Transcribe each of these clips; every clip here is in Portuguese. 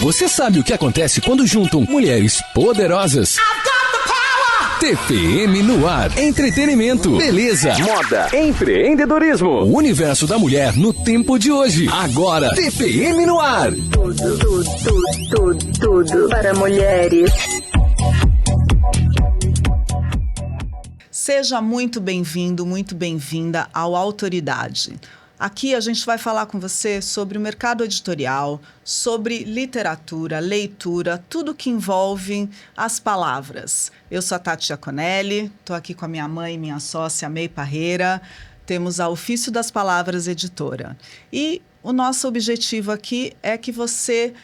Você sabe o que acontece quando juntam mulheres poderosas? TPM no ar. Entretenimento, beleza, moda, empreendedorismo. O universo da mulher no tempo de hoje. Agora, TPM no ar. Tudo para mulheres. Seja muito bem-vindo, muito bem-vinda ao Autoridade. Aqui a gente vai falar com você sobre o mercado editorial, sobre literatura, leitura, tudo que envolve as palavras. Eu sou a Tati Giaconelli, estou aqui com a minha mãe e minha sócia, May Parreira. Temos a Ofício das Palavras Editora. E o nosso objetivo aqui é que você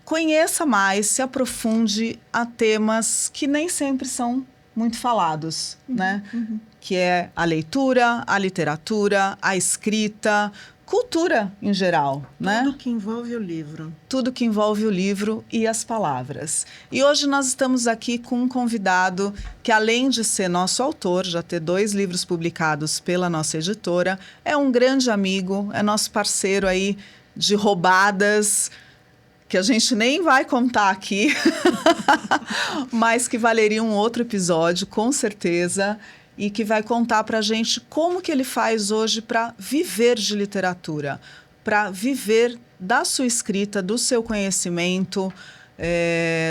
conheça mais, se aprofunde a temas que nem sempre são muito falados, né? Que é a leitura, a literatura, a escrita, cultura em geral, né? Tudo que envolve o livro. Tudo que envolve o livro e as palavras. E hoje nós estamos aqui com um convidado que, além de ser nosso autor, já ter 2 livros publicados pela nossa editora, é um grande amigo, é nosso parceiro aí de roubadas, que a gente nem vai contar aqui, mas que valeria um outro episódio, com certeza, e que vai contar para a gente como que ele faz hoje para viver de literatura, para viver da sua escrita, do seu conhecimento,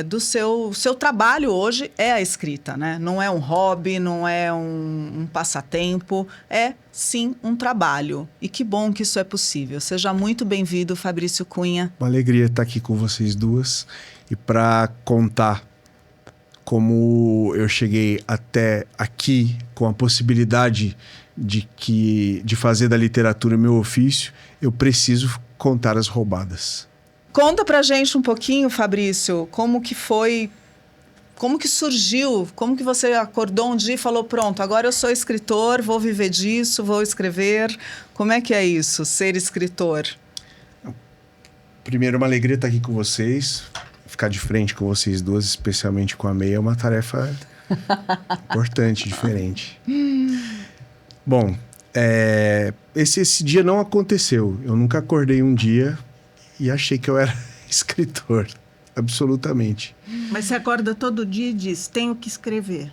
do seu trabalho hoje é a escrita, né? Não é um hobby, não é um passatempo, é sim um trabalho. E que bom que isso é possível. Seja muito bem-vindo, Fabrício Cunha. Uma alegria estar aqui com vocês duas e para contar como eu cheguei até aqui com a possibilidade de fazer da literatura meu ofício, eu preciso contar as roubadas. Conta pra gente um pouquinho, Fabrício, como que foi, como que surgiu, como que você acordou um dia e falou, pronto, agora eu sou escritor, vou viver disso, vou escrever. Como é que é isso, ser escritor? Primeiro, uma alegria estar aqui com vocês. Ficar de frente com vocês duas, especialmente com a May, é uma tarefa importante, diferente. Bom, esse dia não aconteceu. Eu nunca acordei um dia e achei que eu era escritor, absolutamente. Mas você acorda todo dia e diz, tenho que escrever.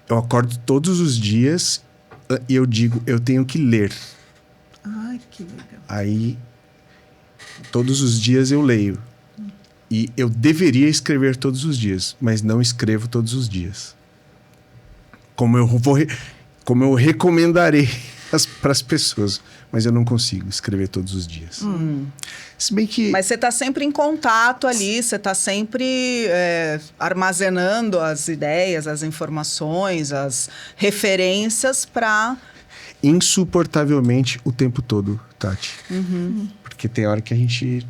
Eu acordo todos os dias e eu digo, eu tenho que ler. Ai, que legal. Aí, todos os dias eu leio. E eu deveria escrever todos os dias, mas não escrevo todos os dias. Como eu recomendarei para as pessoas, mas eu não consigo escrever todos os dias. Se bem que... Mas você está sempre em contato ali, você está sempre armazenando as ideias, as informações, as referências para... Insuportavelmente o tempo todo, Tati. Porque tem hora que a gente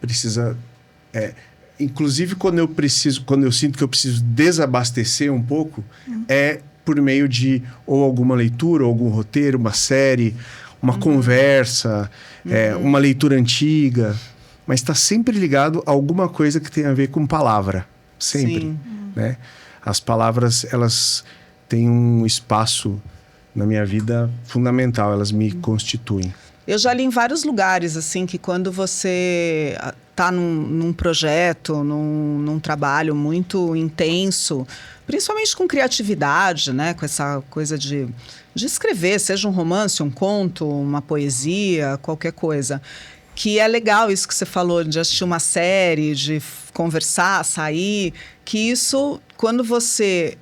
precisa... inclusive quando eu sinto que eu preciso desabastecer um pouco, é por meio de ou alguma leitura, ou algum roteiro, uma série, uma conversa, uma leitura antiga, mas está sempre ligado a alguma coisa que tem a ver com palavra, sempre. Sim. Né? As palavras, elas têm um espaço na minha vida fundamental, elas me constituem. Eu já li em vários lugares, assim, que quando você está num projeto, num trabalho muito intenso, principalmente com criatividade, né? Com essa coisa de escrever, seja um romance, um conto, uma poesia, qualquer coisa. Que é legal isso que você falou, de assistir uma série, de conversar, sair, que isso, quando você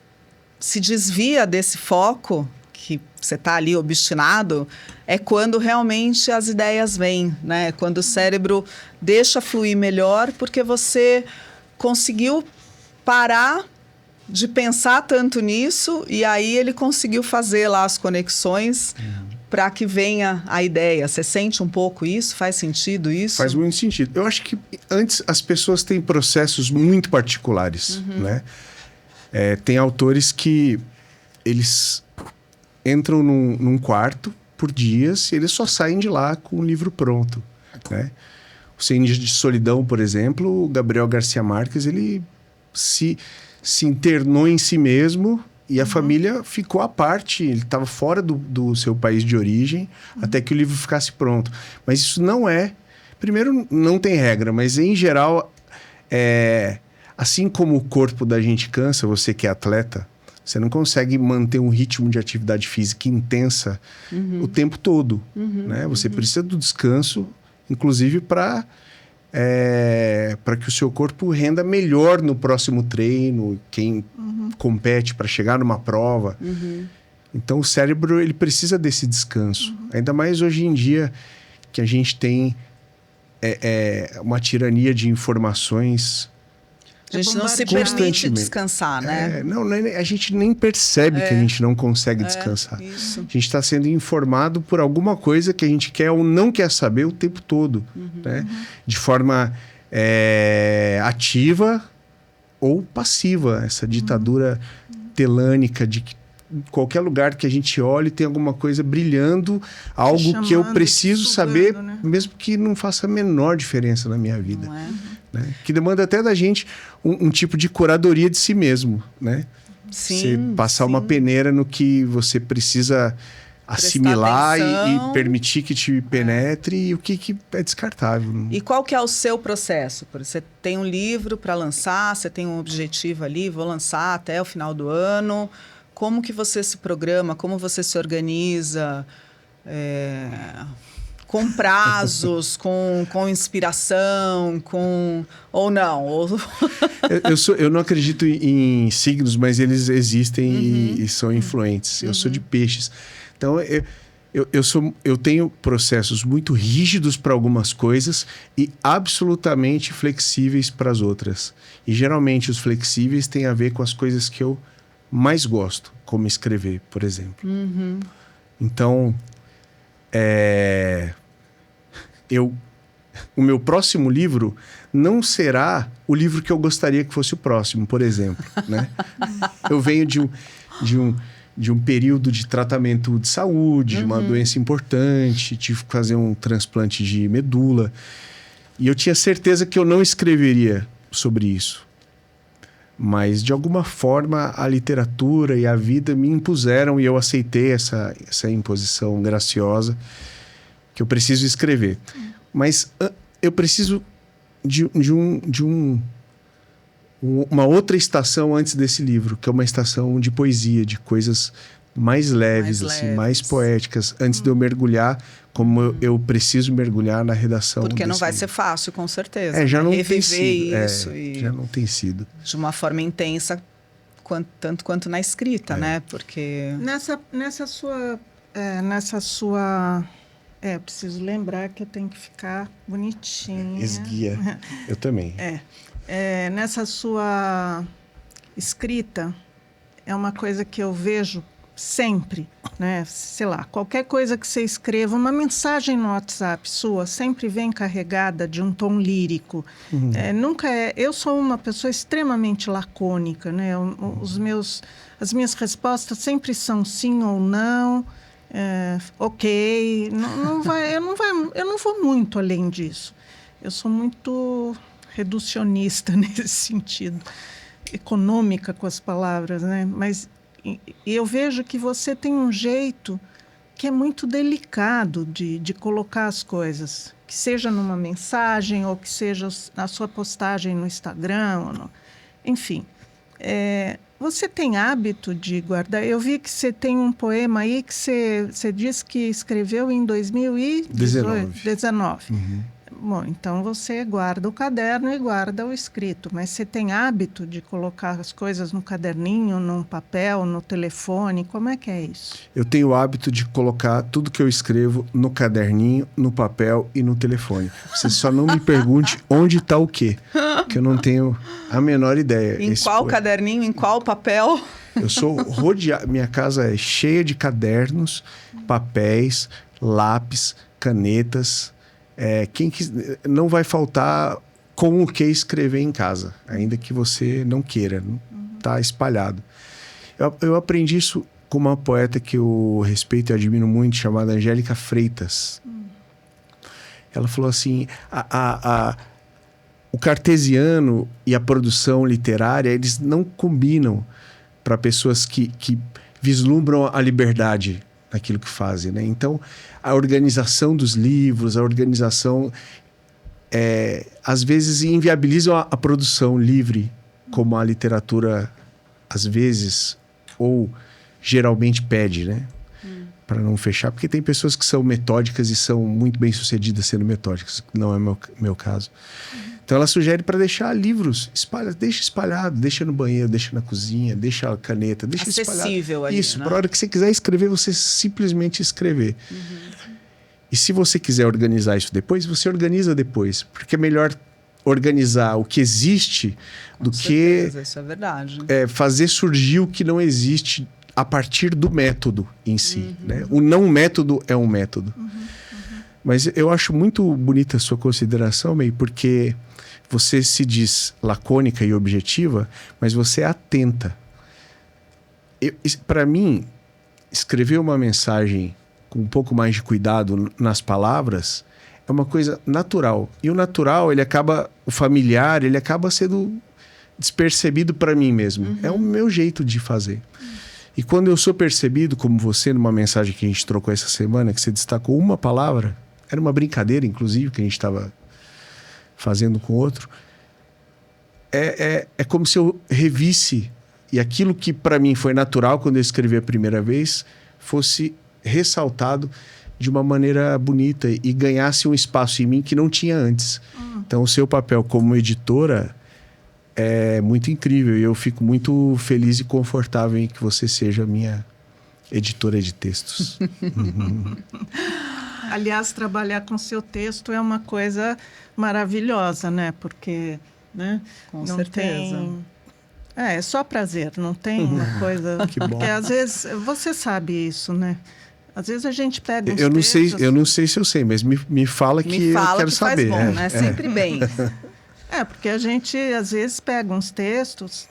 se desvia desse foco, que você está ali obstinado, é quando realmente as ideias vêm, né? Quando o cérebro deixa fluir melhor, porque você conseguiu parar de pensar tanto nisso e aí ele conseguiu fazer lá as conexões para que venha a ideia. Você sente um pouco isso? Faz sentido isso? Faz muito sentido. Eu acho que antes as pessoas têm processos muito particulares, né? Tem autores que eles entram num quarto por dias e eles só saem de lá com o livro pronto, né? O 100 Dias de Solidão, por exemplo, o Gabriel Garcia Marques, ele se internou em si mesmo e a família ficou à parte. Ele estava fora do seu país de origem até que o livro ficasse pronto. Mas isso não é... Primeiro, não tem regra, mas em geral Assim como o corpo da gente cansa, você que é atleta, você não consegue manter um ritmo de atividade física intensa o tempo todo, né? Você precisa do descanso, inclusive para que o seu corpo renda melhor no próximo treino, quem compete para chegar numa prova. Então, o cérebro ele precisa desse descanso. Ainda mais hoje em dia que a gente tem uma tirania de informações. A gente não se permite descansar, né? A gente nem percebe que a gente não consegue descansar. Isso. A gente está sendo informado por alguma coisa que a gente quer ou não quer saber o tempo todo, né? De forma ativa ou passiva. Essa ditadura telânica de que em qualquer lugar que a gente olhe tem alguma coisa brilhando, algo chamando, que eu preciso sugando, saber, né? mesmo que não faça a menor diferença na minha vida. Não é? Né? Que demanda até da gente um tipo de curadoria de si mesmo, né? Sim, você passar uma peneira no que você precisa assimilar e permitir que te penetre e o que é descartável. E qual que é o seu processo? Você tem um livro para lançar, você tem um objetivo ali, vou lançar até o final do ano. Como que você se programa? Como você se organiza? Com prazos, com inspiração, ou não? Eu não acredito em signos, mas eles existem e são influentes. Eu sou de peixes. Então, eu tenho processos muito rígidos para algumas coisas e absolutamente flexíveis para as outras. E geralmente os flexíveis têm a ver com as coisas que eu mais gosto, como escrever, por exemplo. Então, o meu próximo livro não será o livro que eu gostaria que fosse o próximo, por exemplo, né? Eu venho de um período de tratamento de saúde, de uma doença importante, tive que fazer um transplante de medula, e eu tinha certeza que eu não escreveria sobre isso. Mas, de alguma forma, a literatura e a vida me impuseram e eu aceitei essa imposição graciosa que eu preciso escrever. Mas eu preciso de uma outra estação antes desse livro, que é uma estação de poesia, de coisas mais leves, mais poéticas, antes de eu mergulhar como eu preciso mergulhar na redação. Porque não vai livro. ser fácil, com certeza. Já não reviver tem sido. Isso. Já não tem sido. De uma forma intensa, tanto quanto na escrita, né? Porque... Nessa sua... eu preciso lembrar que eu tenho que ficar bonitinha. Esguia. Eu também. Nessa sua escrita, é uma coisa que eu vejo sempre, né? Sei lá, qualquer coisa que você escreva, uma mensagem no WhatsApp sua sempre vem carregada de um tom lírico. Eu sou uma pessoa extremamente lacônica, né? As minhas respostas sempre são sim ou não, ok. Eu não vou muito além disso. Eu sou muito reducionista nesse sentido, econômica com as palavras, né? Mas eu vejo que você tem um jeito que é muito delicado de colocar as coisas, que seja numa mensagem ou que seja na sua postagem no Instagram, enfim. Você tem hábito de guardar? Eu vi que você tem um poema aí que você disse que escreveu em 2019. Bom, então você guarda o caderno e guarda o escrito, mas você tem hábito de colocar as coisas no caderninho, num papel, no telefone? Como é que é isso? Eu tenho o hábito de colocar tudo que eu escrevo no caderninho, no papel e no telefone. Você só não me pergunte onde está o quê, que eu não tenho a menor ideia. Em qual caderninho, em qual papel? Eu sou rodeado, minha casa é cheia de cadernos, papéis, lápis, canetas. Não vai faltar com o que escrever em casa, ainda que você não queira, está espalhado. Eu aprendi isso com uma poeta que eu respeito e admiro muito, chamada Angélica Freitas. Ela falou assim, o cartesiano e a produção literária, eles não combinam para pessoas que vislumbram a liberdade naquilo que fazem, né? Então, a organização dos livros, a organização às vezes inviabilizam a produção livre, como a literatura às vezes ou geralmente pede, né? Para não fechar, porque tem pessoas que são metódicas e são muito bem sucedidas sendo metódicas, que não é meu caso. Então ela sugere para deixar livros, deixa espalhado, deixa no banheiro, deixa na cozinha, deixa a caneta, deixa acessível espalhado. ali, Isso, né? para a hora que você quiser escrever, você simplesmente escrever. E se você quiser organizar isso depois, você organiza depois, porque é melhor organizar o que existe do Com que certeza, isso é verdade. fazer surgir o que não existe a partir do método em si, né? O não método é um método. Mas eu acho muito bonita a sua consideração, May, porque você se diz lacônica e objetiva, mas você é atenta. Para mim, escrever uma mensagem com um pouco mais de cuidado nas palavras é uma coisa natural. E o natural, o familiar, ele acaba sendo despercebido para mim mesmo. É o meu jeito de fazer. E quando eu sou percebido, como você, numa mensagem que a gente trocou essa semana, que você destacou uma palavra, era uma brincadeira, inclusive, que a gente estava fazendo com outro, é como se eu revisse, e aquilo que para mim foi natural quando eu escrevi a primeira vez, fosse ressaltado de uma maneira bonita e ganhasse um espaço em mim que não tinha antes. Então, o seu papel como editora é muito incrível e eu fico muito feliz e confortável em que você seja minha editora de textos. Aliás, trabalhar com seu texto é uma coisa maravilhosa, né? Porque, né? Com não certeza. Tem... É só prazer, não tem uma coisa... Que bom. Porque às vezes, você sabe isso, né? Às vezes a gente pega uns Eu não sei se eu sei, mas me fala que Me fala eu quero que saber. faz bom, né? Sempre bem. Porque a gente, às vezes, pega uns textos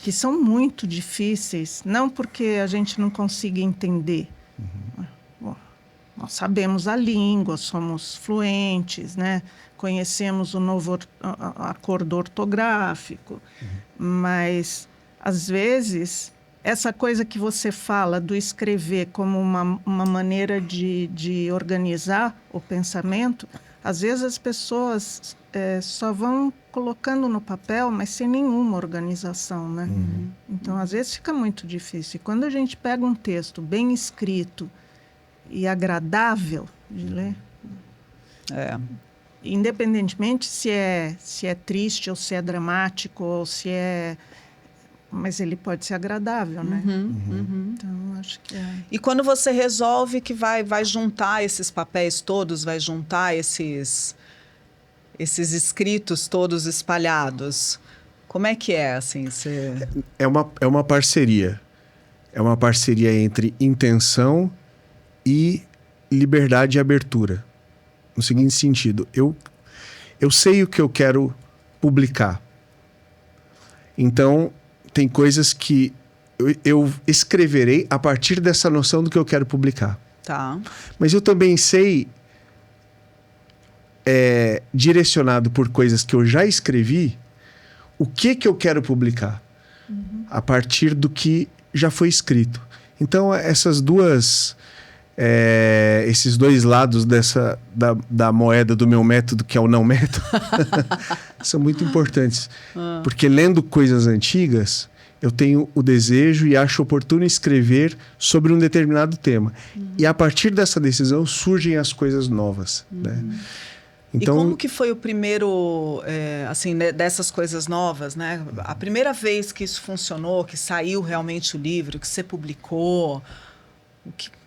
que são muito difíceis, não porque a gente não consiga entender. Bom, nós sabemos a língua, somos fluentes, né? Conhecemos o novo acordo ortográfico, mas, às vezes, essa coisa que você fala do escrever como uma maneira de organizar o pensamento, às vezes as pessoas só vão colocando no papel, mas sem nenhuma organização, né? Então, às vezes fica muito difícil. E quando a gente pega um texto bem escrito e agradável de ler, independentemente se é triste ou se é dramático ou se é... Mas ele pode ser agradável, né? Então, acho que é... E quando você resolve que vai juntar esses papéis todos, vai juntar esses escritos todos espalhados, como é que é, assim? É uma parceria. É uma parceria entre intenção e liberdade e abertura. No seguinte sentido, eu sei o que eu quero publicar. Então... tem coisas que eu escreverei a partir dessa noção do que eu quero publicar. Tá. Mas eu também sei, direcionado por coisas que eu já escrevi, o que eu quero publicar a partir do que já foi escrito. Então, esses dois lados da moeda do meu método, que é o não método, são muito importantes. Porque lendo coisas antigas, eu tenho o desejo e acho oportuno escrever sobre um determinado tema. E a partir dessa decisão surgem as coisas novas. Né? Então, e como que foi o primeiro, assim, né, dessas coisas novas, né? A primeira vez que isso funcionou, que saiu realmente o livro, que você publicou...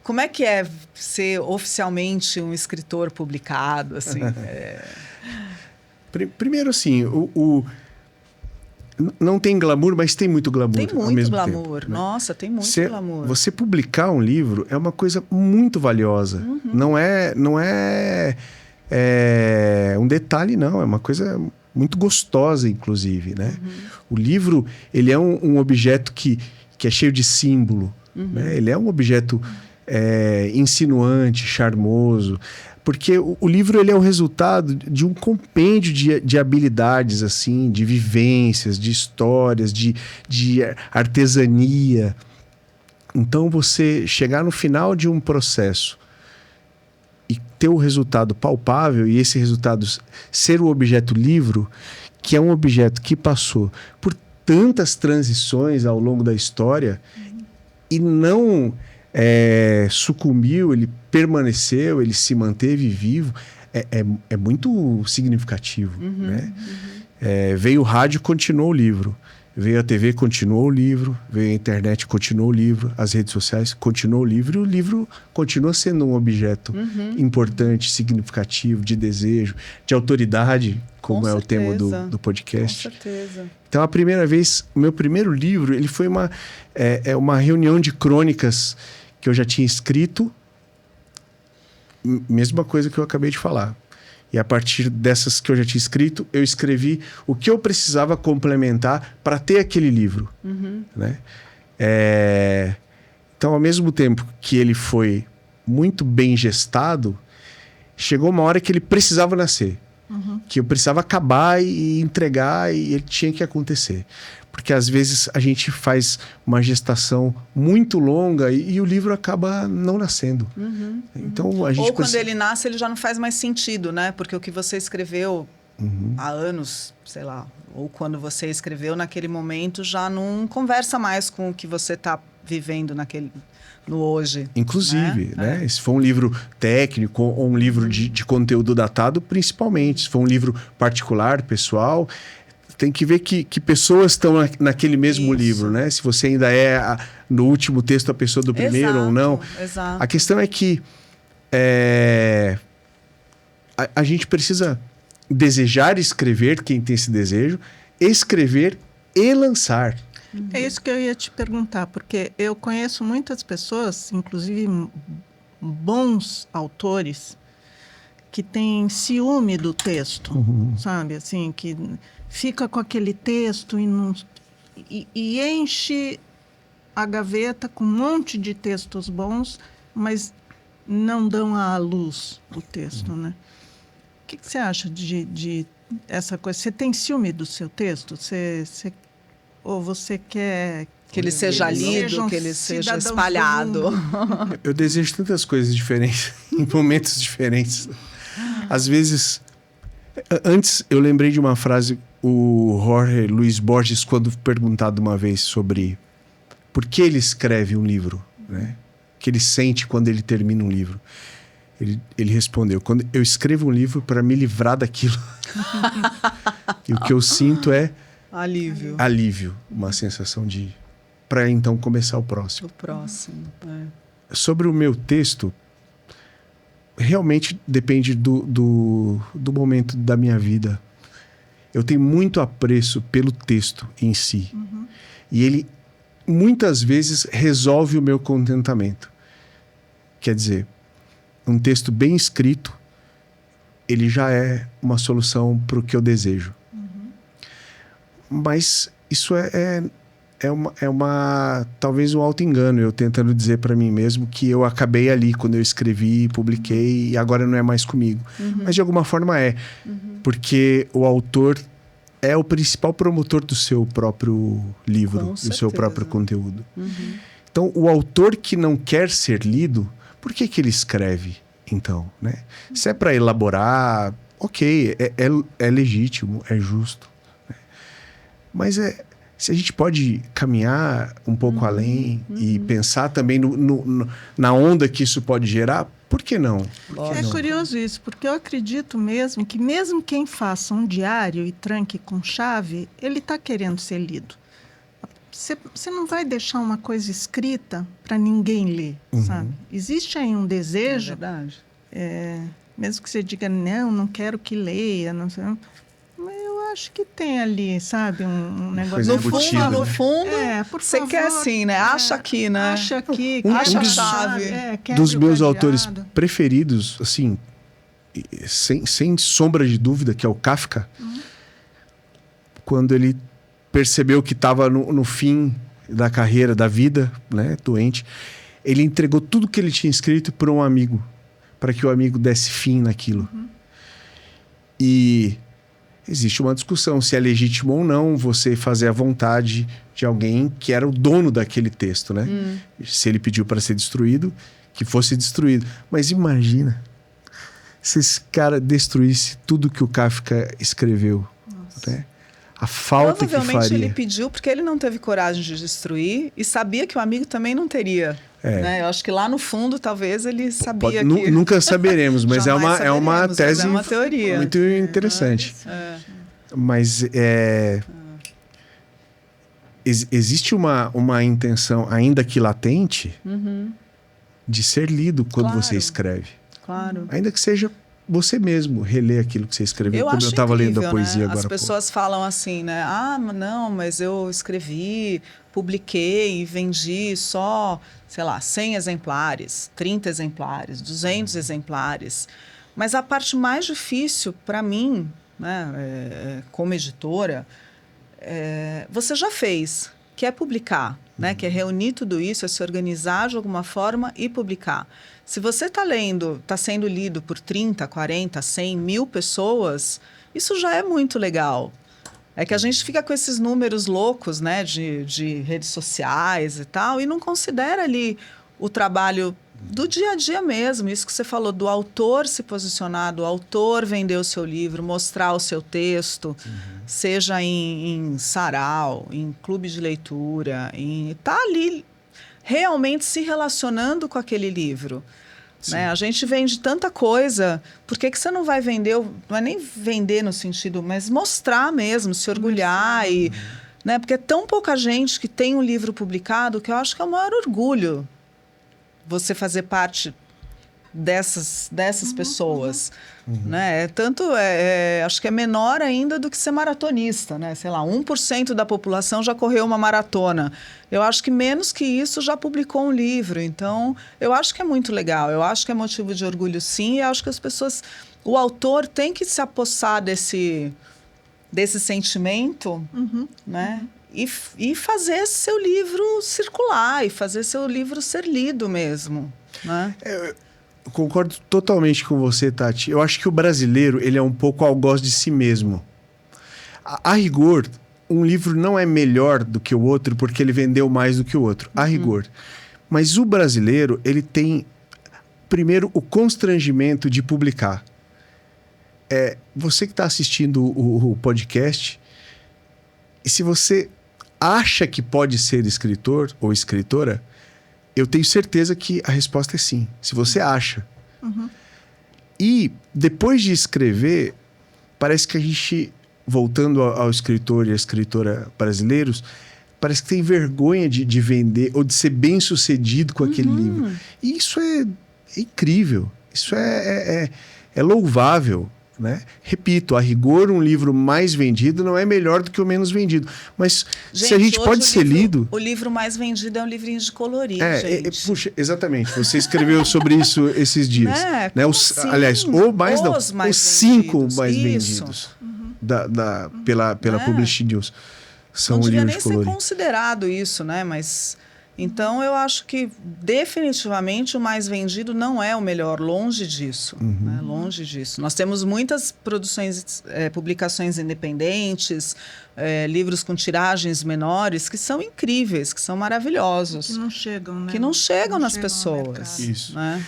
Como é que é ser oficialmente um escritor publicado, assim? Primeiro, assim, não tem glamour, mas tem muito glamour ao mesmo tempo. Tem muito glamour, né? Nossa, tem muito glamour. Você publicar um livro é uma coisa muito valiosa. Não é um detalhe, não. É uma coisa muito gostosa, inclusive, né? O livro, ele é um objeto que é cheio de símbolo. Né? Ele é um objeto... insinuante, charmoso, porque o livro ele é o resultado de um compêndio de habilidades, assim, de vivências, de histórias, de artesania. Então, você chegar no final de um processo e ter o resultado palpável e esse resultado ser o objeto livro, que é um objeto que passou por tantas transições ao longo da história e não sucumbiu, ele permaneceu, ele se manteve vivo, é muito significativo, né? Veio o rádio, continuou o livro. Veio a TV, continuou o livro. Veio a internet, continuou o livro. As redes sociais, continuou o livro. E o livro continua sendo um objeto importante, significativo, de desejo, de autoridade, como é o tema do podcast. Com certeza. Então, a primeira vez, o meu primeiro livro, ele foi uma reunião de crônicas que eu já tinha escrito. Mesma coisa que eu acabei de falar. E a partir dessas que eu já tinha escrito, eu escrevi o que eu precisava complementar para ter aquele livro. Né? Então, ao mesmo tempo que ele foi muito bem gestado, chegou uma hora que ele precisava nascer. Que eu precisava acabar e entregar e ele tinha que acontecer. Porque às vezes a gente faz uma gestação muito longa e o livro acaba não nascendo. Então a gente quando ele nasce, ele já não faz mais sentido, né? Porque o que você escreveu há anos, sei lá, ou quando você escreveu naquele momento, já não conversa mais com o que você está vivendo no hoje. Inclusive, né? Se for um livro técnico ou um livro de conteúdo datado, principalmente. Se for um livro particular, pessoal, tem que ver que pessoas estão naquele mesmo livro, né? Se você ainda no último texto, a pessoa do primeiro ou não. Exato. A questão é que a gente precisa desejar escrever, quem tem esse desejo, escrever e lançar. É isso que eu ia te perguntar, porque eu conheço muitas pessoas, inclusive bons autores, que têm ciúme do texto, sabe? Assim, que fica com aquele texto e enche a gaveta com um monte de textos bons, mas não dão à luz o texto, né? O que você acha de essa coisa? Você tem ciúme do seu texto? Ou você quer que ele seja lido, que ele seja espalhado? Eu desejo tantas coisas diferentes, em momentos diferentes. Às vezes, antes eu lembrei de uma frase, o Jorge Luis Borges, quando perguntado uma vez sobre por que ele escreve um livro, né? O que ele sente quando ele termina um livro. Ele respondeu: quando eu escrevo um livro para me livrar daquilo. E o que eu sinto é alívio, uma sensação para então começar o próximo. Sobre o meu texto, realmente depende do momento da minha vida. Eu tenho muito apreço pelo texto em si. E ele, muitas vezes, resolve o meu contentamento. Quer dizer, um texto bem escrito, ele já é uma solução para o que eu desejo. Mas isso talvez um auto-engano, eu tentando dizer para mim mesmo que eu acabei ali quando eu escrevi, publiquei e agora não é mais comigo. Mas de alguma forma porque o autor é o principal promotor do seu próprio livro, do seu próprio conteúdo. Então, o autor que não quer ser lido, por que ele escreve, então, né? Se é para elaborar, ok, é legítimo, é justo. Mas se a gente pode caminhar um pouco além e pensar também na onda que isso pode gerar, por que não? Curioso isso, porque eu acredito mesmo que mesmo quem faça um diário e tranque com chave, ele está querendo ser lido. Você não vai deixar uma coisa escrita para ninguém ler, sabe? Existe aí um desejo, verdade. Mesmo que você diga, não quero que leia, não sei... Acho que tem ali, sabe, um negócio... No fundo, por você favor, quer assim, né? Acha aqui, né? Acha aqui. Acha a chave. Dos meus autores preferidos, assim, sem sombra de dúvida, que é o Kafka, quando ele percebeu que estava no fim da carreira, da vida, né, doente, ele entregou tudo que ele tinha escrito para um amigo, para que o amigo desse fim naquilo. E... existe uma discussão se é legítimo ou não você fazer a vontade de alguém que era o dono daquele texto, né? Se ele pediu para ser destruído, que fosse destruído. Mas imagina se esse cara destruísse tudo que o Kafka escreveu, né? A falta que faria. Provavelmente ele pediu porque ele não teve coragem de destruir e sabia que o amigo também não teria. Né? Eu acho que lá no fundo, talvez, ele sabia que... Nunca saberemos, mas é uma tese, é uma teoria. Muito interessante. Mas existe uma intenção, ainda que latente, de ser lido quando você escreve. Claro. Ainda que seja você mesmo reler aquilo que você escreveu, como eu estava lendo a poesia agora. As pessoas falam assim, né? Ah, não, mas eu escrevi, publiquei e vendi só, sei lá, 100 exemplares, 30 exemplares, 200 exemplares. Mas a parte mais difícil para mim, né, como editora, você já fez, que é publicar, né? Que é reunir tudo isso, é se organizar de alguma forma e publicar. Se você está sendo lido por 30, 40, 100, 1000 pessoas, isso já é muito legal. É que a gente fica com esses números loucos, né, de redes sociais e tal, e não considera ali o trabalho do dia a dia mesmo. Isso que você falou, do autor se posicionar, do autor vender o seu livro, mostrar o seu texto, seja em sarau, em clube de leitura, tá ali realmente se relacionando com aquele livro. Né? A gente vende tanta coisa, por que você não vai vender, não é nem vender no sentido, mas mostrar mesmo, se orgulhar, né? Porque é tão pouca gente que tem um livro publicado que eu acho que é o maior orgulho você fazer parte dessas pessoas. Né? Acho que é menor ainda do que ser maratonista, né? Sei lá, 1% da população já correu uma maratona. Eu acho que menos que isso já publicou um livro. Então, eu acho que é muito legal. Eu acho que é motivo de orgulho, sim. E acho que as pessoas... O autor tem que se apossar desse sentimento, né? E fazer seu livro circular, e fazer seu livro ser lido mesmo, né? Eu concordo totalmente com você, Tati. Eu acho que o brasileiro, ele é um pouco algoz de si mesmo. A rigor, um livro não é melhor do que o outro porque ele vendeu mais do que o outro. A rigor. Mas o brasileiro, ele tem, primeiro, o constrangimento de publicar. Você que está assistindo o podcast, e se você acha que pode ser escritor ou escritora, eu tenho certeza que a resposta é sim, se você acha. E depois de escrever, parece que a gente, voltando ao escritor e à escritora brasileiros, parece que tem vergonha de vender ou de ser bem sucedido com aquele livro. E isso é incrível, isso é louvável. Né? Repito, a rigor, um livro mais vendido não é melhor do que o menos vendido. Mas se a gente pode ser lido... O livro mais vendido é um livrinho de colorir, gente. Puxa, exatamente. Você escreveu sobre isso esses dias. Né? Aliás, os 5 mais vendidos pela Publish News são livros de colorir. Não devia nem ser considerado isso, né? Mas... Então, eu acho que definitivamente o mais vendido não é o melhor, longe disso. Né? Longe disso. Nós temos muitas publicações independentes, livros com tiragens menores, que são incríveis, que são maravilhosos. Que não chegam, né? Que não chegam nas pessoas. Isso. Né?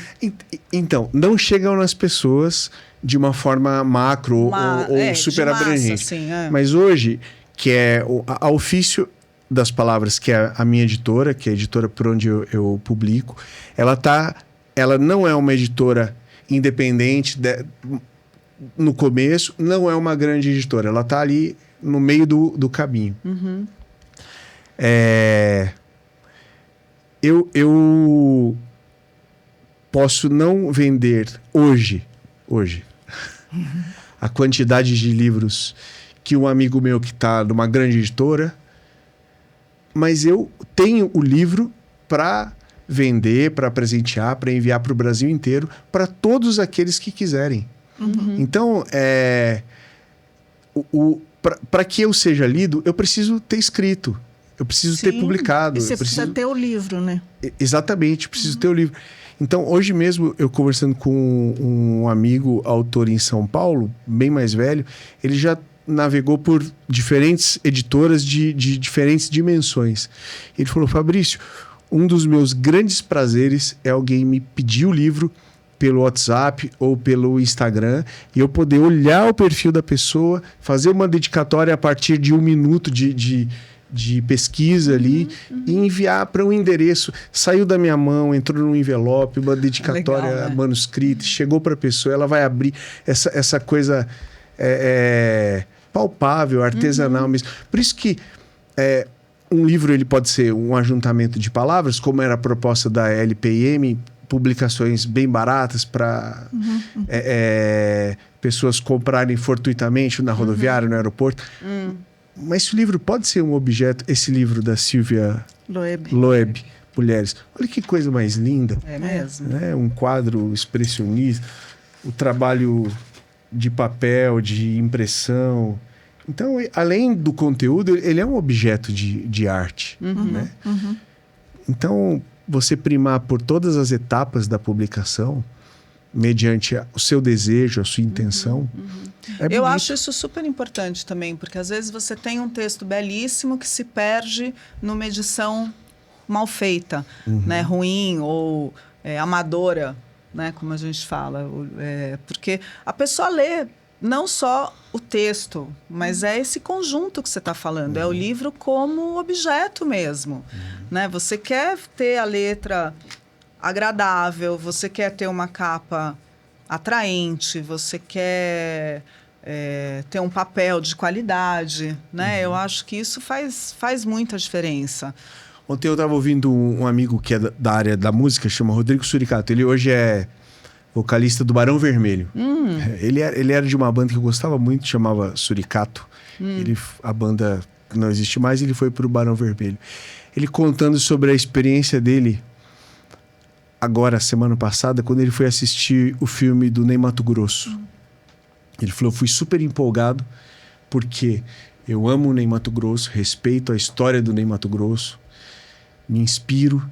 Então, não chegam nas pessoas de uma forma macro ou super abrangente. Assim, Mas hoje, que é a Ofício das Palavras, que é a minha editora, que é a editora por onde eu publico, ela não é uma editora independente no começo, não é uma grande editora, ela está ali no meio do caminho. Eu posso não vender hoje a quantidade de livros que um amigo meu que está numa grande editora, mas eu tenho o livro para vender, para presentear, para enviar para o Brasil inteiro, para todos aqueles que quiserem. Então, para que eu seja lido, eu preciso ter escrito, eu preciso ter publicado. E você precisa ter o livro, né? Exatamente, preciso ter o livro. Então, hoje mesmo, eu conversando com um amigo autor em São Paulo, bem mais velho, ele já navegou por diferentes editoras de diferentes dimensões. Ele falou: Fabrício, um dos meus grandes prazeres é alguém me pedir o livro pelo WhatsApp ou pelo Instagram, e eu poder olhar o perfil da pessoa, fazer uma dedicatória a partir de 1 minuto de pesquisa ali e enviar para um endereço. Saiu da minha mão, entrou num envelope, uma dedicatória Legal, né? manuscrita, chegou para a pessoa, ela vai abrir essa coisa palpável, artesanal mesmo. Por isso que um livro ele pode ser um ajuntamento de palavras, como era a proposta da LPM, publicações bem baratas para pessoas comprarem fortuitamente na rodoviária, no aeroporto. Mas esse livro pode ser um objeto, esse livro da Silvia Loeb, Mulheres. Olha que coisa mais linda. É mesmo. Né? Um quadro expressionista, o trabalho de papel, de impressão. Então, além do conteúdo, ele é um objeto de arte. Né? Então, você primar por todas as etapas da publicação, mediante o seu desejo, a sua intenção. É Eu bonito. acho isso super importante também, porque às vezes você tem um texto belíssimo que se perde numa edição mal feita, né? Ruim ou amadora, né? Como a gente fala. Porque a pessoa lê não só o texto, mas é esse conjunto que você está falando. É o livro como objeto mesmo. Né? Você quer ter a letra agradável, você quer ter uma capa atraente, você quer ter um papel de qualidade, né? Eu acho que isso faz muita diferença. Ontem eu estava ouvindo um amigo que é da área da música, chama Rodrigo Suricato. Ele hoje é vocalista do Barão Vermelho. Ele era de uma banda que eu gostava muito, chamava Suricato. A banda não existe mais, ele foi para o Barão Vermelho. Ele contando sobre a experiência dele agora, semana passada, quando ele foi assistir o filme do Ney Matogrosso. Ele falou, fui super empolgado, porque eu amo o Ney Matogrosso, respeito a história do Ney Matogrosso, me inspiro.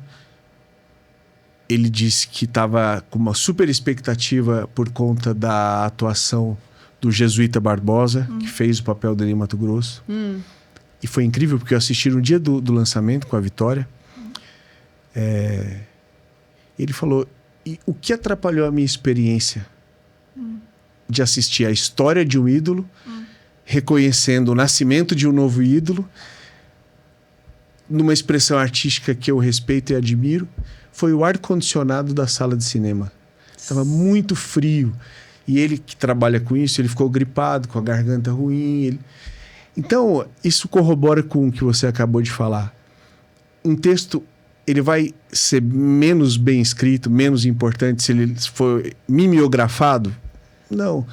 Ele disse que estava com uma super expectativa por conta da atuação do Jesuíta Barbosa, que fez o papel do Ney Matogrosso. E foi incrível, porque eu assisti no dia do lançamento com a Vitória. Ele falou, e o que atrapalhou a minha experiência de assistir a história de um ídolo, reconhecendo o nascimento de um novo ídolo, numa expressão artística que eu respeito e admiro, foi o ar-condicionado da sala de cinema. Estava muito frio. E ele que trabalha com isso, ele ficou gripado, com a garganta ruim. Então, isso corrobora com o que você acabou de falar. Um texto, ele vai ser menos bem escrito, menos importante se ele for mimeografado? Não.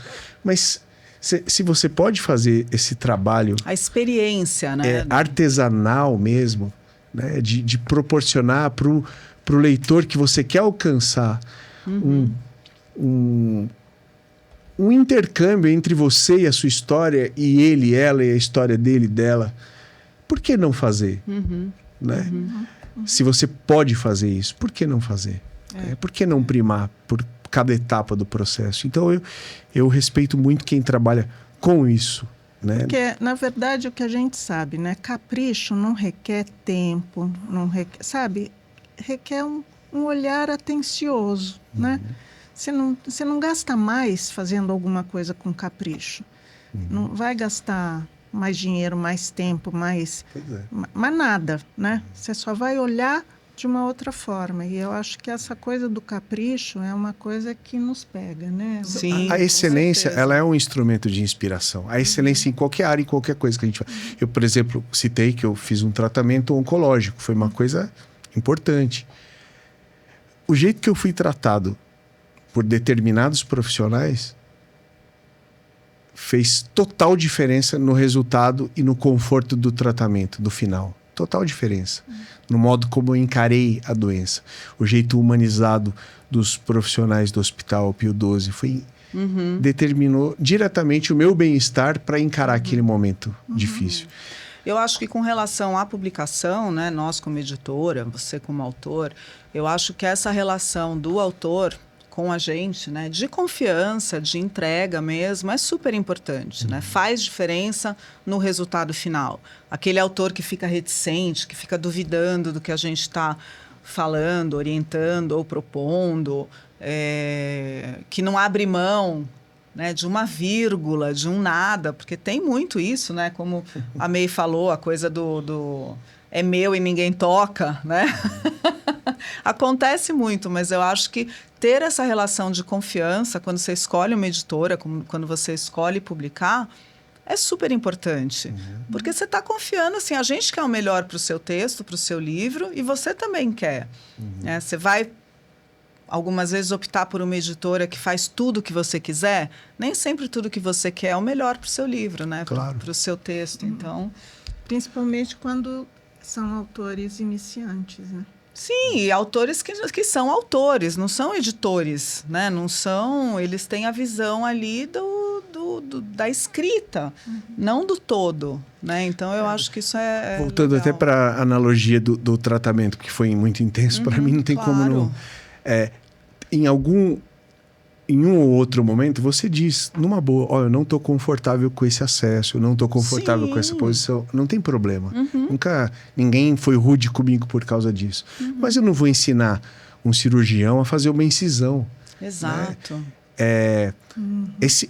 Mas se você pode fazer esse trabalho... A experiência, né? Artesanal mesmo, né? De proporcionar para o leitor que você quer alcançar um intercâmbio entre você e a sua história, e ele, ela, e a história dele, dela. Por que não fazer? Né? Se você pode fazer isso, por que não fazer? Por que não primar por cada etapa do processo? Então, eu respeito muito quem trabalha com isso. Né? Porque, na verdade, o que a gente sabe, né? Capricho não requer tempo, não requer, sabe? Requer um olhar atencioso, né? Você não gasta mais fazendo alguma coisa com capricho. Não vai gastar mais dinheiro, mais tempo, mais nada, né? Você só vai olhar de uma outra forma. E eu acho que essa coisa do capricho é uma coisa que nos pega, né? Sim, a excelência, com certeza. ela é um instrumento de inspiração. A excelência em qualquer área, em qualquer coisa que a gente faz. Eu, por exemplo, citei que eu fiz um tratamento oncológico. Foi uma coisa importante. O jeito que eu fui tratado por determinados profissionais fez total diferença no resultado e no conforto do tratamento, do final. Total diferença. No modo como eu encarei a doença. O jeito humanizado dos profissionais do Hospital Pio XII determinou diretamente o meu bem-estar para encarar aquele momento difícil. Eu acho que com relação à publicação, né, nós como editora, você como autor, eu acho que essa relação do autor com a gente, né, de confiança, de entrega mesmo, é super importante, né? Faz diferença no resultado final. Aquele autor que fica reticente, que fica duvidando do que a gente está falando, orientando ou propondo, que não abre mão, né, de uma vírgula, de um nada, porque tem muito isso, né? Como a May falou, a coisa do é meu e ninguém toca, né? Acontece muito, mas eu acho que ter essa relação de confiança quando você escolhe uma editora, quando você escolhe publicar, é super importante. Porque você está confiando, assim, a gente quer o melhor para o seu texto, para o seu livro, e você também quer. Né? Você vai, algumas vezes, optar por uma editora que faz tudo o que você quiser. Nem sempre tudo que você quer é o melhor para o seu livro, né? Claro. Para o seu texto, então... Principalmente quando são autores iniciantes, né? Sim, e autores que são autores, não são editores, né? Não são... Eles têm a visão ali da escrita, não do todo, né? Então, eu acho que isso é Voltando legal. até para a analogia do tratamento, que foi muito intenso, para mim não tem como não... Em um ou outro momento, você diz, numa boa, olha, eu não estou confortável com esse acesso, eu não estou confortável com essa posição. Não tem problema. Ninguém foi rude comigo por causa disso. Mas eu não vou ensinar um cirurgião a fazer uma incisão. Exato. Né?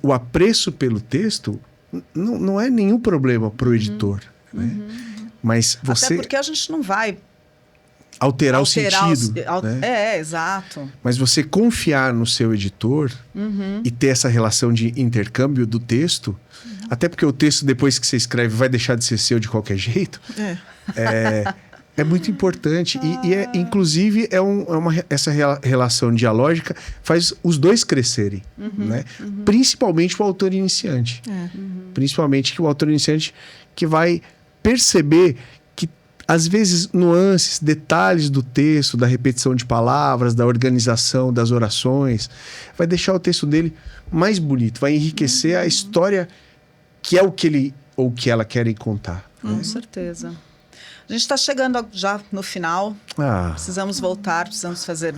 O apreço pelo texto não é nenhum problema para o editor. Né? Mas você... Até porque a gente não vai... Alterar o sentido. Né? Exato. Mas você confiar no seu editor e ter essa relação de intercâmbio do texto, até porque o texto, depois que você escreve, vai deixar de ser seu de qualquer jeito, é muito importante. Inclusive, essa relação dialógica faz os dois crescerem. Né? Principalmente o autor iniciante. Principalmente o autor iniciante que vai perceber que às vezes, nuances, detalhes do texto, da repetição de palavras, da organização das orações, vai deixar o texto dele mais bonito, vai enriquecer a história que é o que ele ou que ela querem contar. Com certeza. A gente está chegando já no final. Precisamos voltar, precisamos fazer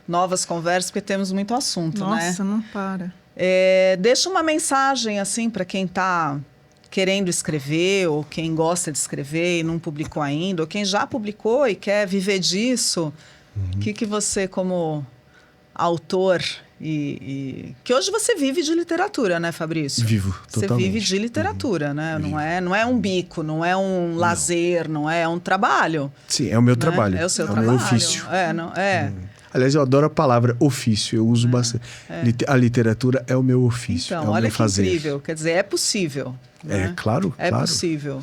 novas conversas, porque temos muito assunto, né? Nossa, não para. Deixa uma mensagem, assim, para quem está... querendo escrever, ou quem gosta de escrever e não publicou ainda, ou quem já publicou e quer viver disso, o que você, como autor, que hoje você vive de literatura, né, Fabrício? Vivo, totalmente. Você vive de literatura, né? Não é um bico, não é um lazer, não é um trabalho. Sim, é o meu trabalho. É o seu trabalho. trabalho. É o meu ofício. Aliás, eu adoro a palavra ofício, eu uso bastante. A literatura é o meu ofício, então, é o olha meu que fazer. incrível, quer dizer, é possível. Né? Claro. É possível.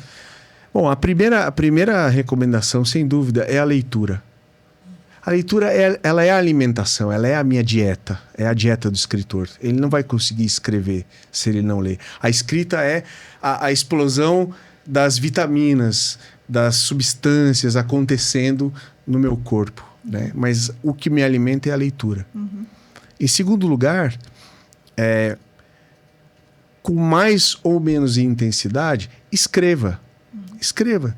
Bom, a primeira recomendação, sem dúvida, é a leitura. A leitura, ela é a alimentação, ela é a minha dieta, é a dieta do escritor. Ele não vai conseguir escrever se ele não ler. A escrita é a explosão das vitaminas, das substâncias acontecendo no meu corpo. Né? Mas o que me alimenta é a leitura. Em segundo lugar, com mais ou menos intensidade, escreva. Escreva.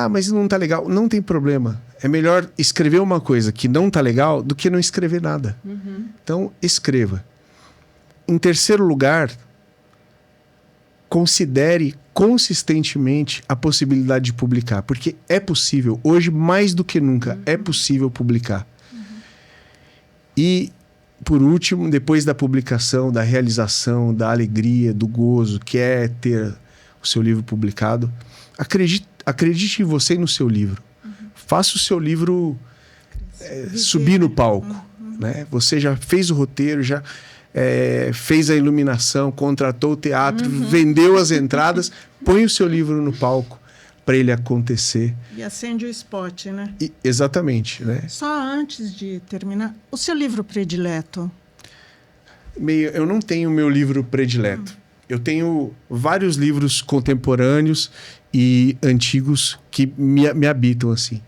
Mas não está legal. Não tem problema. É melhor escrever uma coisa que não está legal do que não escrever nada. Então, escreva. Em terceiro lugar, considere consistentemente a possibilidade de publicar. Porque é possível. Hoje, mais do que nunca, é possível publicar. E, por último, depois da publicação, da realização, da alegria, do gozo, que é ter o seu livro publicado, acredite em você e no seu livro. Faça o seu livro subir no palco. Né? Você já fez o roteiro, já fez a iluminação, contratou o teatro, vendeu as entradas, põe o seu livro no palco para ele acontecer. E acende o spot, né? Exatamente. Né? Só antes de terminar, o seu livro predileto? Eu não tenho meu livro predileto. Eu tenho vários livros contemporâneos e antigos que me habitam, assim.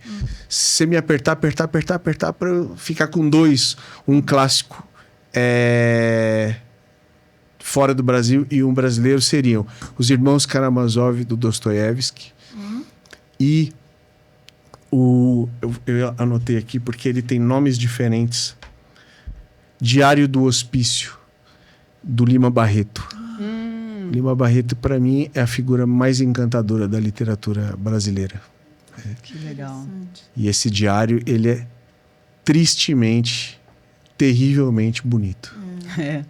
Se você me apertar para eu ficar com dois, um clássico fora do Brasil e um brasileiro, seriam Os Irmãos Karamazov, do Dostoiévski, e eu anotei aqui porque ele tem nomes diferentes. Diário do Hospício, do Lima Barreto. Lima Barreto, para mim, é a figura mais encantadora da literatura brasileira. Que legal. E esse diário, ele é tristemente terrivelmente bonito. É.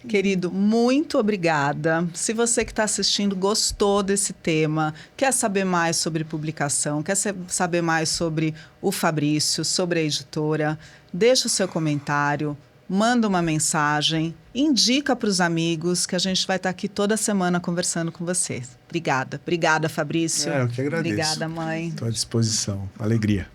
Querido, muito obrigada. Se você que está assistindo gostou desse tema, quer saber mais sobre publicação, quer saber mais sobre o Fabrício, sobre a editora, deixa o seu comentário, manda uma mensagem, indica para os amigos que a gente vai estar aqui toda semana conversando com vocês. Obrigada. Obrigada, Fabrício. Eu que agradeço. Obrigada, mãe. Estou à disposição. Alegria.